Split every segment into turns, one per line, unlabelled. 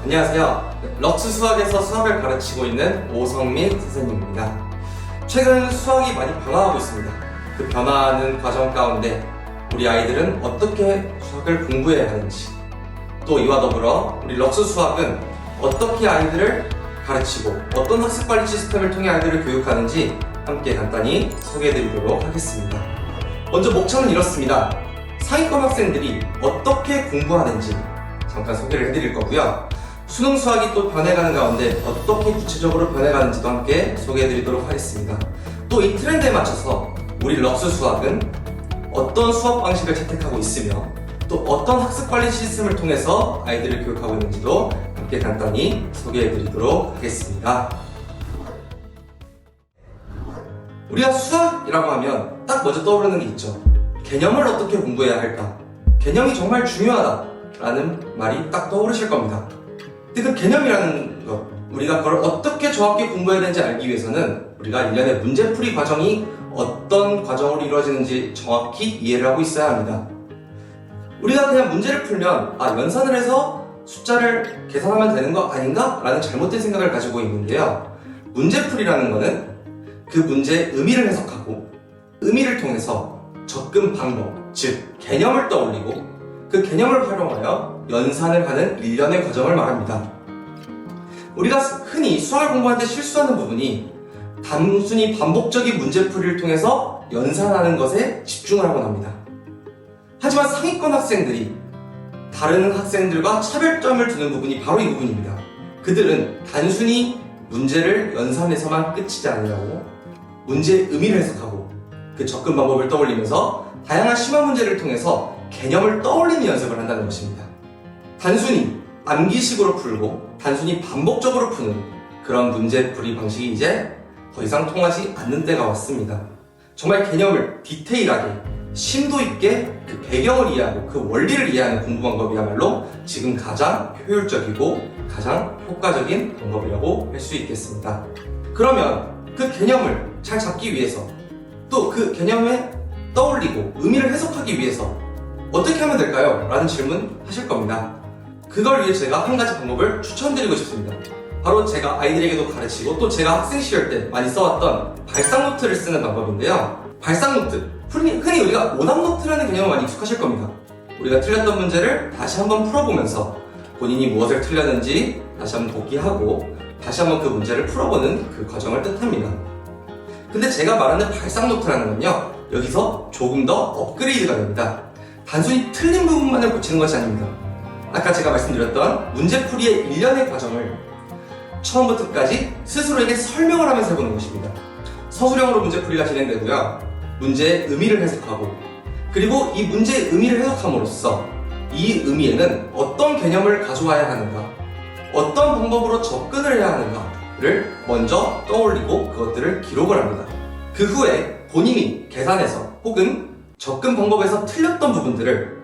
안녕하세요. 럭스 수학에서 수학을 가르치고 있는 오성민 선생님입니다. 최근 수학이 많이 변화하고 있습니다. 그 변화하는 과정 가운데 우리 아이들은 어떻게 수학을 공부해야 하는지, 또 이와 더불어 우리 럭스 수학은 어떻게 아이들을 가르치고 어떤 학습관리 시스템을 통해 아이들을 교육하는지 함께 간단히 소개해드리도록 하겠습니다. 먼저 목차는 이렇습니다. 상위권 학생들이 어떻게 공부하는지 잠깐 소개를 해드릴 거고요. 수능 수학이 또 변해가는 가운데 어떻게 구체적으로 변해가는지도 함께 소개해드리도록 하겠습니다. 또 이 트렌드에 맞춰서 우리 럭스 수학은 어떤 수업 방식을 채택하고 있으며 또 어떤 학습관리 시스템을 통해서 아이들을 교육하고 있는지도 함께 간단히 소개해드리도록 하겠습니다. 우리가 수학이라고 하면 딱 먼저 떠오르는 게 있죠. 개념을 어떻게 공부해야 할까? 개념이 정말 중요하다라는 말이 딱 떠오르실 겁니다. 근데 그 개념이라는 것, 우리가 그걸 어떻게 정확히 공부해야 되는지 알기 위해서는 우리가 일련의 문제풀이 과정이 어떤 과정으로 이루어지는지 정확히 이해를 하고 있어야 합니다. 우리가 그냥 문제를 풀면 연산을 해서 숫자를 계산하면 되는 거 아닌가? 라는 잘못된 생각을 가지고 있는데요. 문제풀이라는 거는 그 문제의 의미를 해석하고 의미를 통해서 접근 방법, 즉 개념을 떠올리고 그 개념을 활용하여 연산을 하는 일련의 과정을 말합니다. 우리가 흔히 수학을 공부할 때 실수하는 부분이 단순히 반복적인 문제풀이를 통해서 연산하는 것에 집중을 하곤 합니다. 하지만 상위권 학생들이 다른 학생들과 차별점을 두는 부분이 바로 이 부분입니다. 그들은 단순히 문제를 연산해서만 끝이지 않으려고 문제의 의미를 해석하고 그 접근 방법을 떠올리면서 다양한 심화 문제를 통해서 개념을 떠올리는 연습을 한다는 것입니다. 단순히 암기식으로 풀고 단순히 반복적으로 푸는 그런 문제풀이 방식이 이제 더 이상 통하지 않는 때가 왔습니다. 정말 개념을 디테일하게 심도 있게 그 배경을 이해하고 그 원리를 이해하는 공부 방법이야말로 지금 가장 효율적이고 가장 효과적인 방법이라고 할 수 있겠습니다. 그러면 그 개념을 잘 잡기 위해서 또 그 개념에 떠올리고 의미를 해석하기 위해서 어떻게 하면 될까요? 라는 질문 하실 겁니다. 그걸 위해 제가 한 가지 방법을 추천드리고 싶습니다. 바로 제가 아이들에게도 가르치고 또 제가 학생 시절 때 많이 써왔던 발상노트를 쓰는 방법인데요. 발상노트, 흔히 우리가 오답노트라는 개념을 많이 익숙하실 겁니다. 우리가 틀렸던 문제를 다시 한번 풀어보면서 본인이 무엇을 틀렸는지 다시 한번 복기하고 다시 한번 그 문제를 풀어보는 그 과정을 뜻합니다. 근데 제가 말하는 발상노트라는 건요, 여기서 조금 더 업그레이드가 됩니다. 단순히 틀린 부분만을 고치는 것이 아닙니다. 아까 제가 말씀드렸던 문제풀이의 일련의 과정을 처음부터 끝까지 스스로에게 설명을 하면서 해보는 것입니다. 서술형으로 문제풀이가 진행되고요. 문제의 의미를 해석하고 그리고 이 문제의 의미를 해석함으로써 이 의미에는 어떤 개념을 가져와야 하는가, 어떤 방법으로 접근을 해야 하는가를 먼저 떠올리고 그것들을 기록을 합니다. 그 후에 본인이 계산해서 혹은 접근 방법에서 틀렸던 부분들을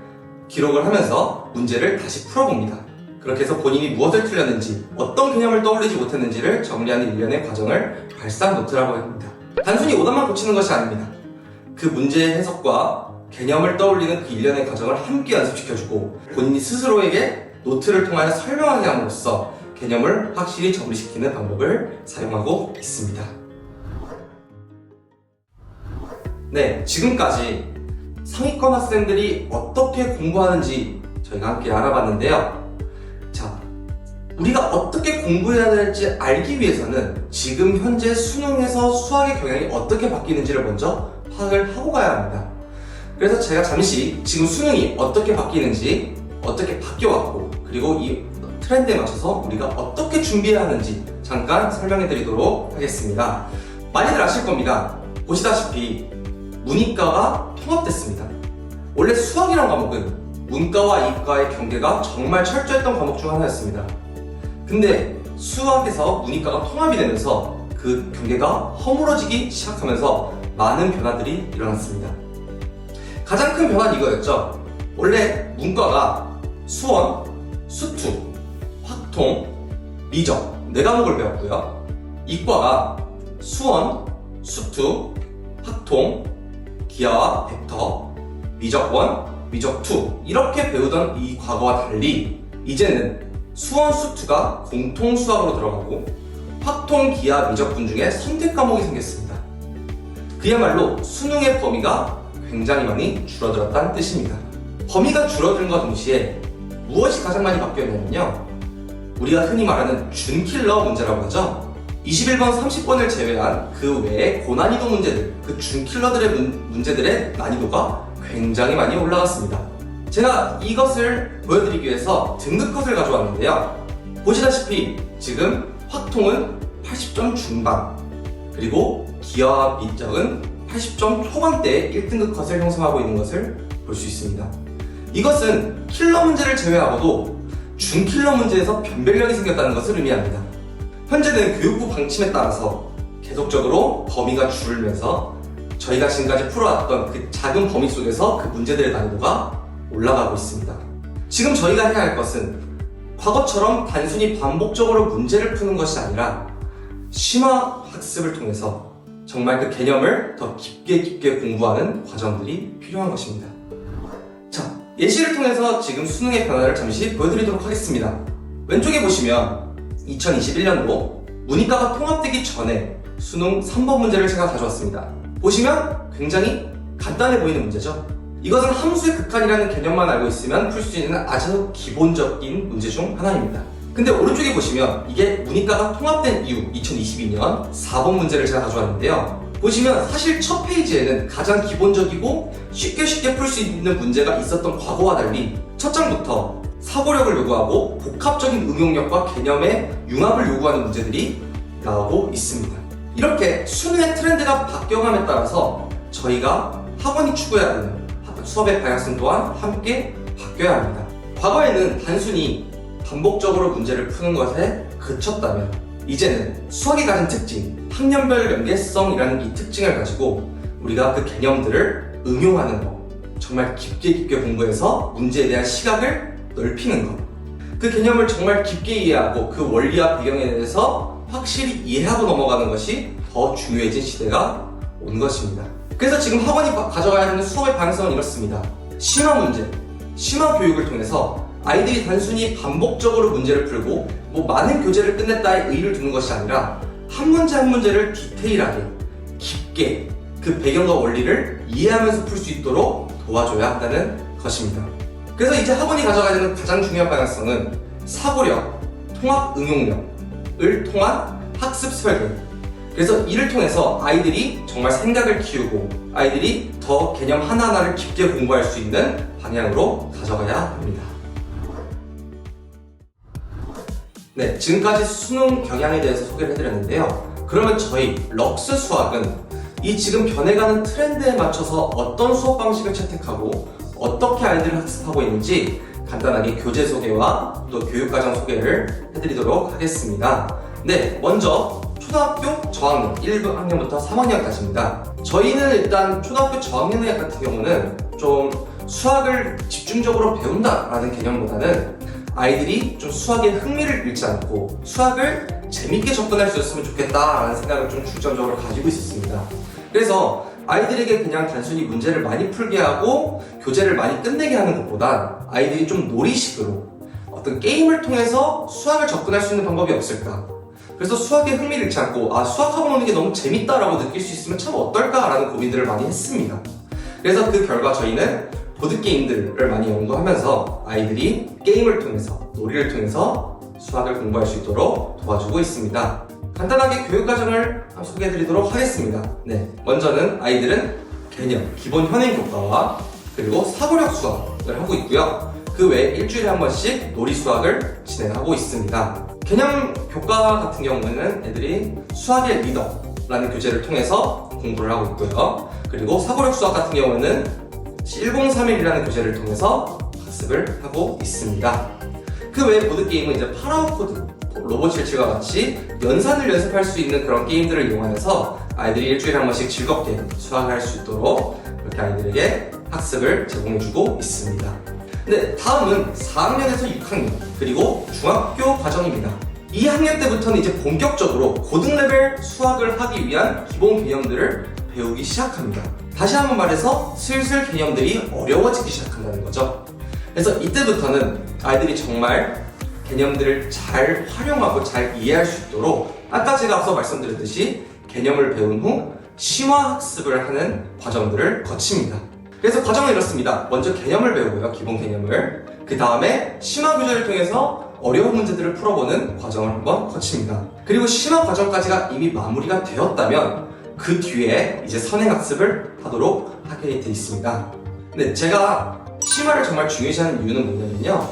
기록을 하면서 문제를 다시 풀어봅니다. 그렇게 해서 본인이 무엇을 틀렸는지, 어떤 개념을 떠올리지 못했는지를 정리하는 일련의 과정을 발상노트라고 합니다. 단순히 오답만 고치는 것이 아닙니다. 그 문제의 해석과 개념을 떠올리는 그 일련의 과정을 함께 연습시켜주고 본인이 스스로에게 노트를 통하여 설명하게 함으로써 개념을 확실히 정리시키는 방법을 사용하고 있습니다. 네, 지금까지 상위권 학생들이 어떻게 공부하는지 저희가 함께 알아봤는데요. 자, 우리가 어떻게 공부해야 될지 알기 위해서는 지금 현재 수능에서 수학의 경향이 어떻게 바뀌는지를 먼저 파악을 하고 가야 합니다. 그래서 제가 잠시 지금 수능이 어떻게 바뀌는지, 어떻게 바뀌어왔고, 그리고 이 트렌드에 맞춰서 우리가 어떻게 준비해야 하는지 잠깐 설명해 드리도록 하겠습니다. 많이들 아실 겁니다. 보시다시피 문이과가 통합됐습니다. 원래 수학이란 과목은 문과와 이과의 경계가 정말 철저했던 과목 중 하나였습니다. 근데 수학에서 문이과가 통합이 되면서 그 경계가 허물어지기 시작하면서 많은 변화들이 일어났습니다. 가장 큰 변화는 이거였죠. 원래 문과가 수원, 수투, 확통, 미적 4과목을 배웠고요. 이과가 수원, 수투, 확통, 기하와 벡터, 미적 1, 미적 2 이렇게 배우던 이 과거와 달리 이제는 수원, 수투가 공통 수학으로 들어가고 확통, 기하, 미적분 중에 선택 과목이 생겼습니다. 그야말로 수능의 범위가 굉장히 많이 줄어들었다는 뜻입니다. 범위가 줄어든과 동시에 무엇이 가장 많이 바뀌었냐면요, 우리가 흔히 말하는 준킬러 문제라고 하죠. 21번, 30번을 제외한 그 외의 고난이도 문제들, 그 준킬러들의 문제들의 난이도가 굉장히 많이 올라갔습니다. 제가 이것을 보여드리기 위해서 등급컷을 가져왔는데요. 보시다시피 지금 확통은 80점 중반, 그리고 기하와 미적은 80점 초반대의 1등급 컷을 형성하고 있는 것을 볼 수 있습니다. 이것은 킬러 문제를 제외하고도 준킬러 문제에서 변별력이 생겼다는 것을 의미합니다. 현재는 교육부 방침에 따라서 계속적으로 범위가 줄면서 저희가 지금까지 풀어왔던 그 작은 범위 속에서 그 문제들의 난이도가 올라가고 있습니다. 지금 저희가 해야 할 것은 과거처럼 단순히 반복적으로 문제를 푸는 것이 아니라 심화 학습을 통해서 정말 그 개념을 더 깊게 공부하는 과정들이 필요한 것입니다. 자, 예시를 통해서 지금 수능의 변화를 잠시 보여드리도록 하겠습니다. 왼쪽에 보시면 2021년도 문이과가 통합되기 전에 수능 3번 문제를 제가 가져왔습니다. 보시면 굉장히 간단해 보이는 문제죠. 이것은 함수의 극한이라는 개념만 알고 있으면 풀 수 있는 아주 기본적인 문제 중 하나입니다. 근데 오른쪽에 보시면 이게 문이과가 통합된 이후 2022년 4번 문제를 제가 가져왔는데요. 보시면 사실 첫 페이지에는 가장 기본적이고 쉽게 풀 수 있는 문제가 있었던 과거와 달리 첫 장부터 사고력을 요구하고 복합적인 응용력과 개념의 융합을 요구하는 문제들이 나오고 있습니다. 이렇게 수능의 트렌드가 바뀌어감에 따라서 저희가 학원이 추구해야 하는 수업의 방향성 또한 함께 바뀌어야 합니다. 과거에는 단순히 반복적으로 문제를 푸는 것에 그쳤다면 이제는 수학이 가진 특징, 학년별 연계성이라는 이 특징을 가지고 우리가 그 개념들을 응용하는 것, 정말 깊게 공부해서 문제에 대한 시각을 넓히는 것, 그 개념을 정말 깊게 이해하고 그 원리와 배경에 대해서 확실히 이해하고 넘어가는 것이 더 중요해진 시대가 온 것입니다. 그래서 지금 학원이 가져가야 하는 수업의 방향성은 이렇습니다. 심화 문제, 심화 교육을 통해서 아이들이 단순히 반복적으로 문제를 풀고 많은 교재를 끝냈다의 의의를 두는 것이 아니라 한 문제 한 문제를 디테일하게, 깊게 그 배경과 원리를 이해하면서 풀 수 있도록 도와줘야 한다는 것입니다. 그래서 이제 학원이 가져가야 되는 가장 중요한 방향성은 사고력, 통합 응용력을 통한 학습 설계. 그래서 이를 통해서 아이들이 정말 생각을 키우고 아이들이 더 개념 하나하나를 깊게 공부할 수 있는 방향으로 가져가야 합니다. 네, 지금까지 수능 경향에 대해서 소개를 해드렸는데요. 그러면 저희 럭스 수학은 이 지금 변해가는 트렌드에 맞춰서 어떤 수업 방식을 채택하고 어떻게 아이들을 학습하고 있는지 간단하게 교재 소개와 또 교육과정 소개를 해드리도록 하겠습니다. 네, 먼저 초등학교 저학년 1학년부터 3학년까지입니다. 저희는 일단 초등학교 저학년 같은 경우는 좀 수학을 집중적으로 배운다라는 개념보다는 아이들이 좀 수학에 흥미를 잃지 않고 수학을 재밌게 접근할 수 있으면 좋겠다라는 생각을 좀 중점적으로 가지고 있었습니다. 그래서 아이들에게 그냥 단순히 문제를 많이 풀게 하고 교재를 많이 끝내게 하는 것보다 아이들이 좀 놀이식으로 어떤 게임을 통해서 수학을 접근할 수 있는 방법이 없을까? 그래서 수학에 흥미를 잃지 않고 수학학원 오는 게 너무 재밌다라고 느낄 수 있으면 참 어떨까라는 고민들을 많이 했습니다. 그래서 그 결과 저희는 보드게임들을 많이 연구하면서 아이들이 게임을 통해서, 놀이를 통해서 수학을 공부할 수 있도록 도와주고 있습니다. 간단하게 교육과정을 소개해드리도록 하겠습니다. 네, 먼저는 아이들은 개념, 기본 현행 교과와 그리고 사고력 수학을 하고 있고요. 그 외에 일주일에 한 번씩 놀이 수학을 진행하고 있습니다. 개념 교과 같은 경우에는 애들이 수학의 리더라는 교재를 통해서 공부를 하고 있고요. 그리고 사고력 수학 같은 경우에는 1031이라는 교재를 통해서 학습을 하고 있습니다. 그 외에 보드게임은 이제 파라오코드, 로봇77과 같이 연산을 연습할 수 있는 그런 게임들을 이용해서 아이들이 일주일에 한 번씩 즐겁게 수학을 할 수 있도록 그렇게 아이들에게 학습을 제공해주고 있습니다. 네, 다음은 4학년에서 6학년 그리고 중학교 과정입니다. 2학년 때부터는 이제 본격적으로 고등 레벨 수학을 하기 위한 기본 개념들을 배우기 시작합니다. 다시 한번 말해서 슬슬 개념들이 어려워지기 시작한다는 거죠. 그래서 이때부터는 아이들이 정말 개념들을 잘 활용하고 잘 이해할 수 있도록 아까 제가 앞서 말씀드렸듯이 개념을 배운 후 심화 학습을 하는 과정들을 거칩니다. 그래서 과정은 이렇습니다. 먼저 개념을 배우고요, 기본 개념을. 그 다음에 심화 교재를 통해서 어려운 문제들을 풀어보는 과정을 한번 거칩니다. 그리고 심화 과정까지가 이미 마무리가 되었다면 그 뒤에 이제 선행 학습을 하도록 하게 되어 있습니다. 근데 제가 심화를 정말 중요시하는 이유는 뭐냐면요,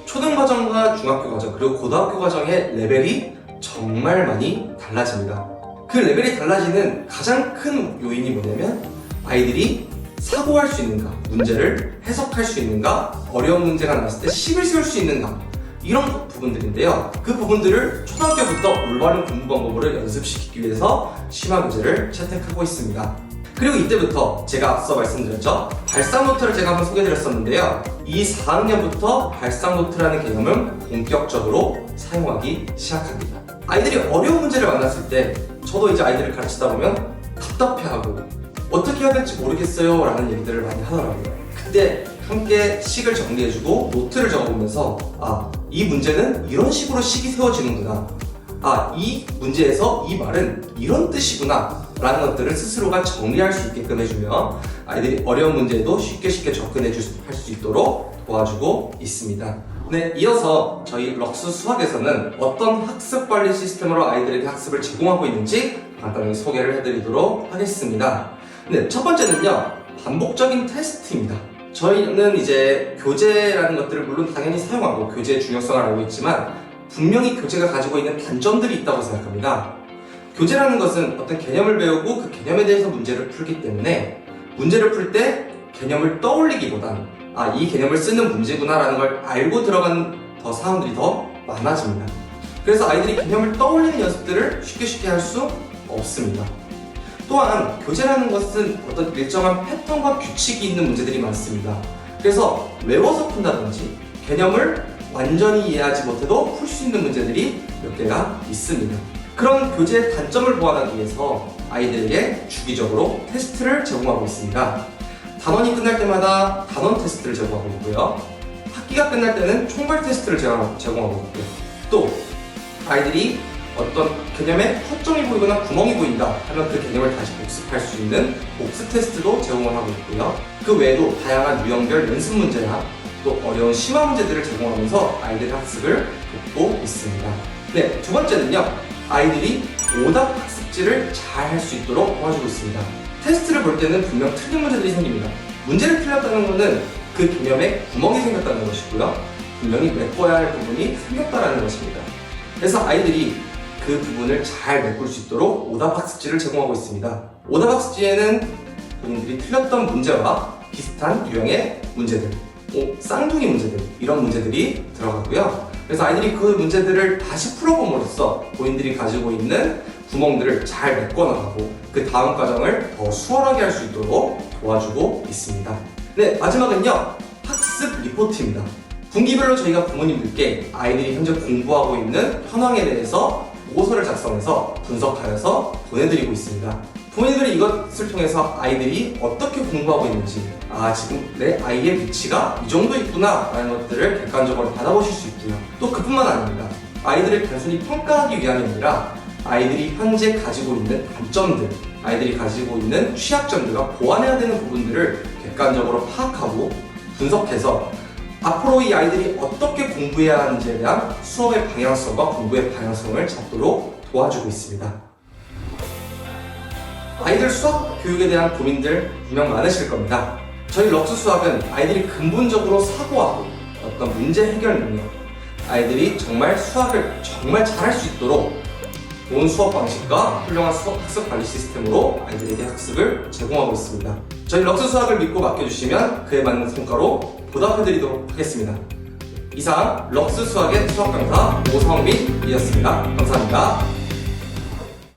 초등과정과 중학교 과정 그리고 고등학교 과정의 레벨이 정말 많이 달라집니다. 그 레벨이 달라지는 가장 큰 요인이 뭐냐면 아이들이 사고할 수 있는가, 문제를 해석할 수 있는가, 어려운 문제가 나왔을 때 식을 세울 수 있는가, 이런 부분들인데요. 그 부분들을 초등학교부터 올바른 공부 방법으로 연습시키기 위해서 심화 교재를 채택하고 있습니다. 그리고 이때부터 제가 앞서 말씀드렸죠, 발상 노트를 제가 한번 소개해드렸었는데요. 이 4학년부터 발상 노트라는 개념을 본격적으로 사용하기 시작합니다. 아이들이 어려운 문제를 만났을 때 저도 이제 아이들을 가르치다 보면 답답해하고 어떻게 해야 될지 모르겠어요 라는 얘기들을 많이 하더라고요. 그때 함께 식을 정리해주고 노트를 적어보면서 이 문제는 이런 식으로 식이 세워지는구나, 이 문제에서 이 말은 이런 뜻이구나 라는 것들을 스스로가 정리할 수 있게끔 해주면 아이들이 어려운 문제에도 쉽게 접근할 수 있도록 도와주고 있습니다. 네, 이어서 저희 럭스 수학에서는 어떤 학습 관리 시스템으로 아이들에게 학습을 제공하고 있는지 간단히 소개를 해드리도록 하겠습니다. 네, 첫 번째는요, 반복적인 테스트입니다. 저희는 이제 교재라는 것들을 물론 당연히 사용하고 교재의 중요성을 알고 있지만 분명히 교재가 가지고 있는 단점들이 있다고 생각합니다. 교재라는 것은 어떤 개념을 배우고 그 개념에 대해서 문제를 풀기 때문에 문제를 풀 때 개념을 떠올리기보단 이 개념을 쓰는 문제구나 라는 걸 알고 들어가는 사항들이 더 많아집니다. 그래서 아이들이 개념을 떠올리는 연습들을 쉽게 할 수 없습니다. 또한 교재라는 것은 어떤 일정한 패턴과 규칙이 있는 문제들이 많습니다. 그래서 외워서 푼다든지 개념을 완전히 이해하지 못해도 풀 수 있는 문제들이 몇 개가 있습니다. 그런 교재의 단점을 보완하기 위해서 아이들에게 주기적으로 테스트를 제공하고 있습니다. 단원이 끝날 때마다 단원 테스트를 제공하고 있고요. 학기가 끝날 때는 총괄 테스트를 제공하고 있고요. 또 아이들이 어떤 개념에 허점이 보이거나 구멍이 보인다 하면 그 개념을 다시 복습할 수 있는 복습 테스트도 제공을 하고 있고요. 그 외에도 다양한 유형별 연습 문제나 또 어려운 심화 문제들을 제공하면서 아이들의 학습을 돕고 있습니다. 네, 두 번째는요, 아이들이 오답 학습지를 잘 할 수 있도록 도와주고 있습니다. 테스트를 볼 때는 분명 틀린 문제들이 생깁니다. 문제를 틀렸다는 것은 그 개념에 구멍이 생겼다는 것이고요. 분명히 메꿔야 할 부분이 생겼다는 것입니다. 그래서 아이들이 그 부분을 잘 메꿀 수 있도록 오답 학습지를 제공하고 있습니다. 오답 학습지에는 본인들이 틀렸던 문제와 비슷한 유형의 문제들, 쌍둥이 문제들, 이런 문제들이 들어가고요. 그래서 아이들이 그 문제들을 다시 풀어봄으로써 본인들이 가지고 있는 구멍들을 잘 메꿔나가고 그 다음 과정을 더 수월하게 할 수 있도록 도와주고 있습니다. 네, 마지막은요, 학습 리포트입니다. 분기별로 저희가 부모님들께 아이들이 현재 공부하고 있는 현황에 대해서 보고서를 작성해서 분석하여서 보내드리고 있습니다. 부모님들이 이것을 통해서 아이들이 어떻게 공부하고 있는지, 지금 내 아이의 위치가 이 정도 있구나 라는 것들을 객관적으로 받아보실 수 있고요. 또 그뿐만 아닙니다. 아이들을 단순히 평가하기 위함이 아니라 아이들이 현재 가지고 있는 단점들, 아이들이 가지고 있는 취약점들과 보완해야 되는 부분들을 객관적으로 파악하고 분석해서 앞으로 이 아이들이 어떻게 공부해야 하는지에 대한 수업의 방향성과 공부의 방향성을 잡도록 도와주고 있습니다. 아이들 수학 교육에 대한 고민들 분명 많으실 겁니다. 저희 럭스 수학은 아이들이 근본적으로 사고하고 어떤 문제 해결 능력, 아이들이 정말 수학을 정말 잘할 수 있도록 좋은 수업 방식과 훌륭한 수업 학습 관리 시스템으로 아이들에게 학습을 제공하고 있습니다. 저희 럭스 수학을 믿고 맡겨주시면 그에 맞는 성과로 보답해드리도록 하겠습니다. 이상 럭스 수학의 수학 강사 오성민이었습니다. 감사합니다.